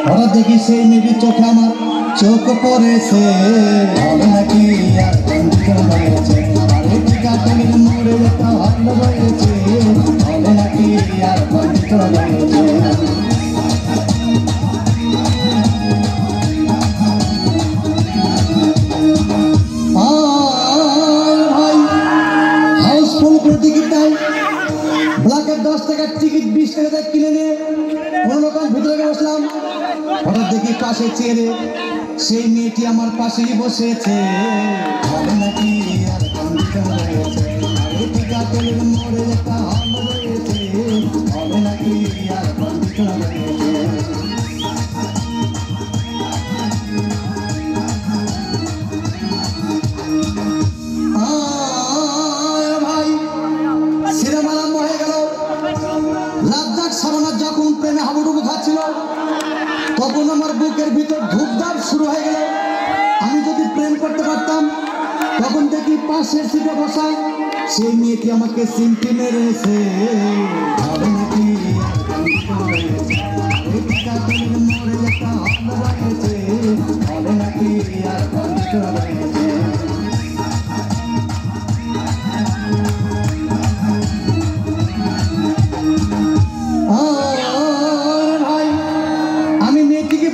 হঠাৎ দেখি সেই মেয়েটির চোখে আমার চোখ পড়েছে, বলে নাকি আর কন্ডিশন হয়েছে, কাটলের মোড়ে একটা হল রয়েছে, বলে নাকি আর কন্ডিশন হয়েছে। ব্ল্যাকের 10 টাকার টিকিট 20 টাকা কিনে নিয়ে কোনোরকম ভিতরে বসলাম। হঠাৎ দেখি পাশে চেয়ারে সেই মেয়েটি আমার পাশেই বসেছে, বলে নাকি আর কন্ডিশন রয়েছে, কাটলের মোড়ে একটা হল রয়েছে, বলে নাকি আর কন্ডিশন রয়েছে। যখন প্রেমে হাবুডুবু খাচ্ছিল তখন আমার বুকের ভিতর ধূপধাপ শুরু হয়ে গেল। আমি যদি প্রেম করতে পারতাম, তখন দেখি পাশের সিটে বসা সেই মেয়েটি আমাকে সিমটি মেরেছে, বলে নাকি মোড়ে একটা হল রয়েছে, বলে নাকি আর কন্ডিশন রয়েছে।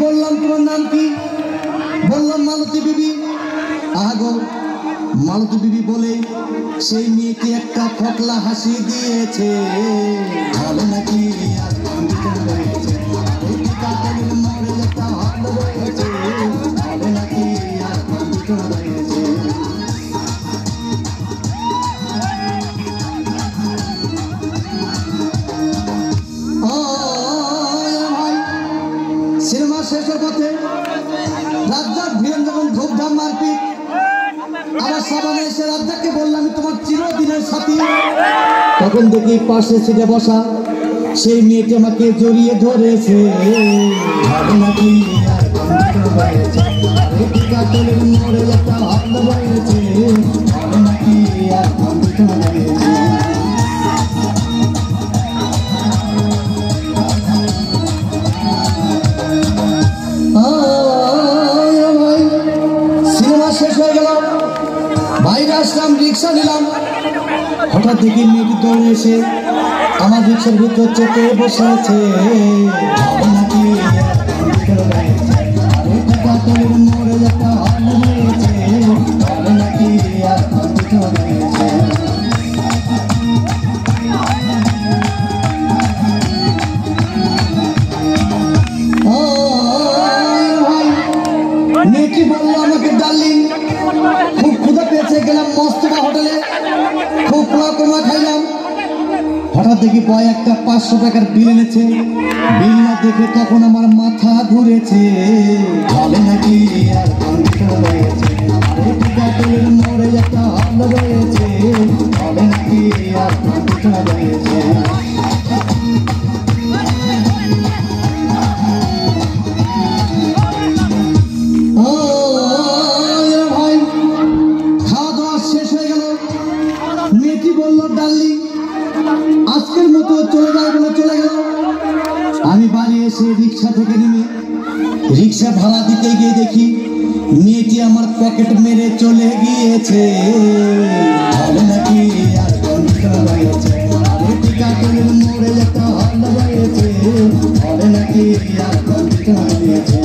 বললাম তোমার নাম কি? বললাম মালতী বিবি। আগো মালতী বিবি বলে সেই মেয়েটি একটা ফকলা হাসি দিয়েছে, বলে নাকি আর কন্ডিশন রয়েছে, কাটলের মোড়ে একটা হল রয়েছে, বলে নাকি আর কন্ডিশন রয়েছে। সিনেমা শেষের পথে রাজ্জাক ভিলেন যখন ধূপধাম মারপিট, আবার সাবানে এসে রাজ্জাককে বললাম তোমার চিরদিনের সাথী, তখন দেখি পাশে সিটে বসা সেই মেয়েটি আমাকে জড়িয়ে ধরেছে, বলে নাকি আর কন্ডিশন রয়েছে, কাটলের মোড়ে একটা হল রয়েছে, বলে নাকি আর কন্ডিশন রয়েছে। শেষ হয়ে গেল, বাইরে আসলাম, রিক্সা নিলাম। হঠাৎ দেখি মেয়েটি দৌড়ে এসে আমার রিক্সার ভিতর চেপে বসে আছে, বলে নাকি কাটলের মোড়ে একটা হল রয়েছে, বলে নাকি আর কন্ডিশন রয়েছে। মেয়েটি বললো আমাকে ডার্লিং খুব ক্ষুধা পেয়েছে, গেলাম মস্তকা হোটেলে, খুব পোড়া খাইলাম। হঠাৎ দেখি বয় একটা 500 টাকার বিল এনেছে, বিল না দেখে তখন আমার মাথা ঘুরেছে, বলে নাকি আর কন্ডিশন রয়েছে, কাটলের মোড়ে একটা হল রয়েছে, বলে নাকি আর কন্ডিশন রয়েছে। মেয়েটি বলল ডার্লিং আজকের মতো চলে যাও বলে চলে গেল। আমি বাড়ি এসে রিক্সা থেকে নেমে রিক্সা ভাড়া দিতে গিয়ে দেখি মেয়েটি আমার পকেট মেরে চলে গিয়েছে, বলে নাকি আর কন্ডিশন রয়েছে, কাটলের মোড়ে একটা হল রয়েছে, বলে নাকি আর কন্ডিশন রয়েছে।